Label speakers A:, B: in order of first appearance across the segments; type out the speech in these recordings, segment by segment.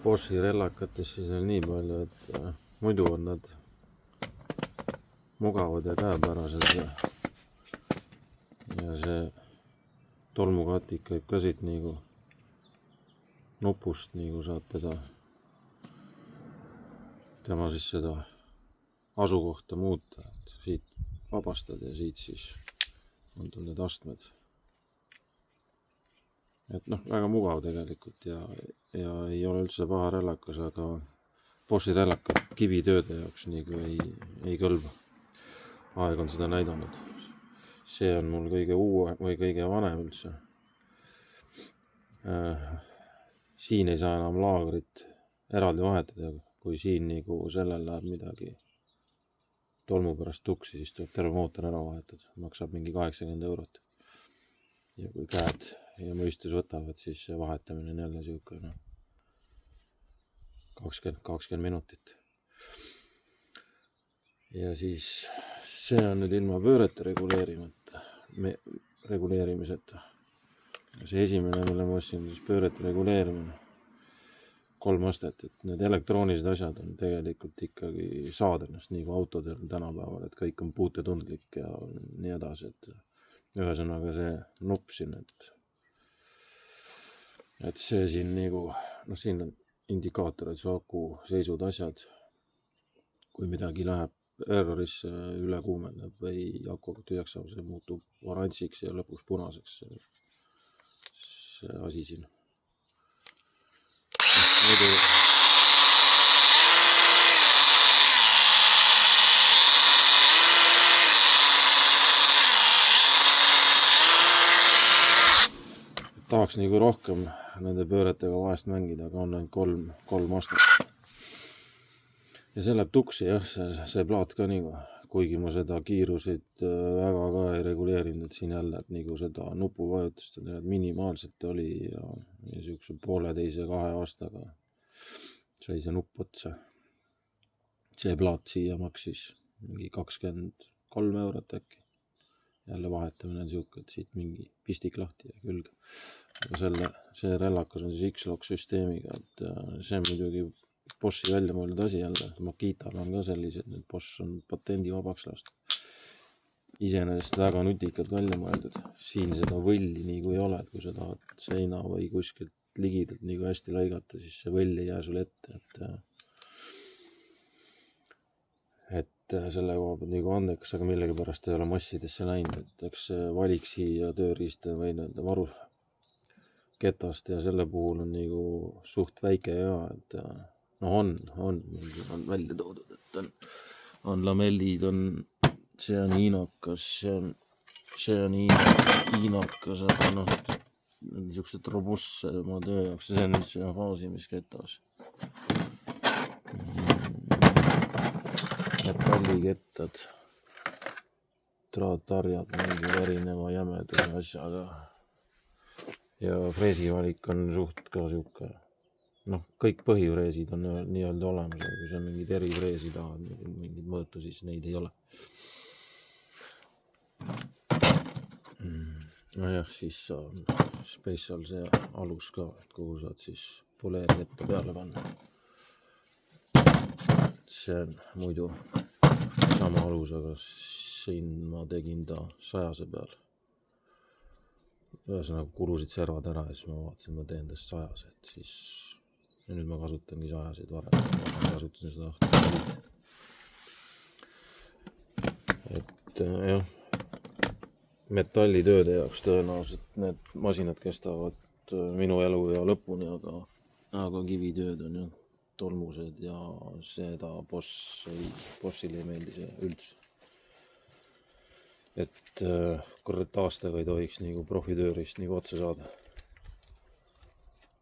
A: Boschi rellakates siis on nii palju, et muidu on nad mugavad ja käepärased ja see tolmukatik käib ka siit nagu nupust, nagu saad tema siis seda asukohta muuta, et siit vabastad ja siit siis on tal need astmed. Et noh, väga mugav tegelikult ja ei ole üldse paha rellakas, aga Boschi rellakat kivitööde jaoks nagu ei kõlba. Aeg on seda näidanud. See on mul kõige uue või kõige vanem üldse. Siin ei saa enam laagrit eraldi vahetada, kui siin nagu sellel läheb midagi tolmu pärast tuksi, siis tuleb terve mootor ära vahetada. Maksab mingi 80 €. Ja kui käed ja mõistus võtavad, siis see vahetamine on jälle siuke 20 minutit. Ja siis see on nüüd ilma pöörete reguleerimiseta. See esimene, mille ma ostsin, siis pöörete reguleerimine. 3 astet, et need elektroonilised asjad on tegelikult ikkagi saad ennast nagu autodel tänapäeval, et kõik on puutetundlik ja nii edasi, et ühesõnaga see nupp siin, et see siin nagu, siin on indikaatorid, su aku seisud asjad, kui midagi läheb errorisse, üle kuumendab või aku tühjaks saab, see muutub oranžiks ja lõpuks punaseks see asi siin. Muidu tahaks nagu rohkem nende pööretega vahest mängida, aga on ainult 3 astet. Ja see läheb tuksi jah, see plaat ka nagu, kuigi ma seda kiirusid väga ka ei reguleerinud, et siin jälle, et nagu seda nupuvajutust minimaalselt oli ja niisuguse 1,5–2 aastaga sai see nupp otsa. See plaat siia maksis mingi 23 € äkki. Jälle vahetamine on siuke, et siit mingi pistik lahti ja külge. Aga see rellakas on siis X-Lock süsteemiga, et see on muidugi Boschi välja mõeldud asi jälle. Makital on ka sellised, nüüd Bosch on patendi vabaks lastud. Iseenesest väga nutikad välja mõeldud. Siin seda võlli nagu ei ole, et kui sa tahad seina või kuskilt ligidalt nagu hästi lõigata, siis see võll ei jää sul ette, et selle koha pealt nagu andekas, aga millegipärast ei ole massidesse läinud, et eks valik siia tööriiste või nende varu ketast ja selle puhul on nagu suht väike ja, et on välja toodud, et on lamellid, see on hiinakas, see on hiinakas, aga niisugused robustsema töö jaoks, see on üldse faasimiskettas. Metallikettad, traattarjad mingi erineva jämeduse asjaga ja freesivalik on suht ka siuke, kõik põhifreesid on nii-öelda olemas, aga kui sa mingid erifreesi tahad, mingid mõõtu, siis neid ei ole. Nojah, siis on special see alus ka, et kuhu saad siis poleerikette peale panna. See on muidu sama alus, aga siin ma tegin ta 100 peal. Ühesõnaga kurusid servad ära ja siis ma vaatasin, ma teen tast 100, et siis ja nüüd ma kasutangi 100 varem, ma kasutasin seda. Et jah, metallitööde jaoks tõenäoliselt need masinad kestavad minu eluea lõpuni, aga kivitööd on jah tolmused ja seda Boschile ei meeldi see üldse. Et kurat aastaga ei tohiks nagu profitöörist nagu otsa saada.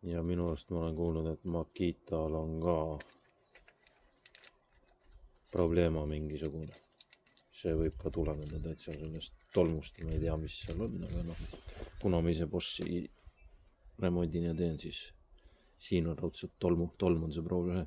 A: Ja minu arust ma olen kuulnud, et Makital on ka probleema mingisugune. See võib ka tuleneda täitsa sellest tolmust, ma ei tea, mis seal on, aga kuna ma ise Boschi remondin ja teen, siis siin on raudselt tolm on see probleem.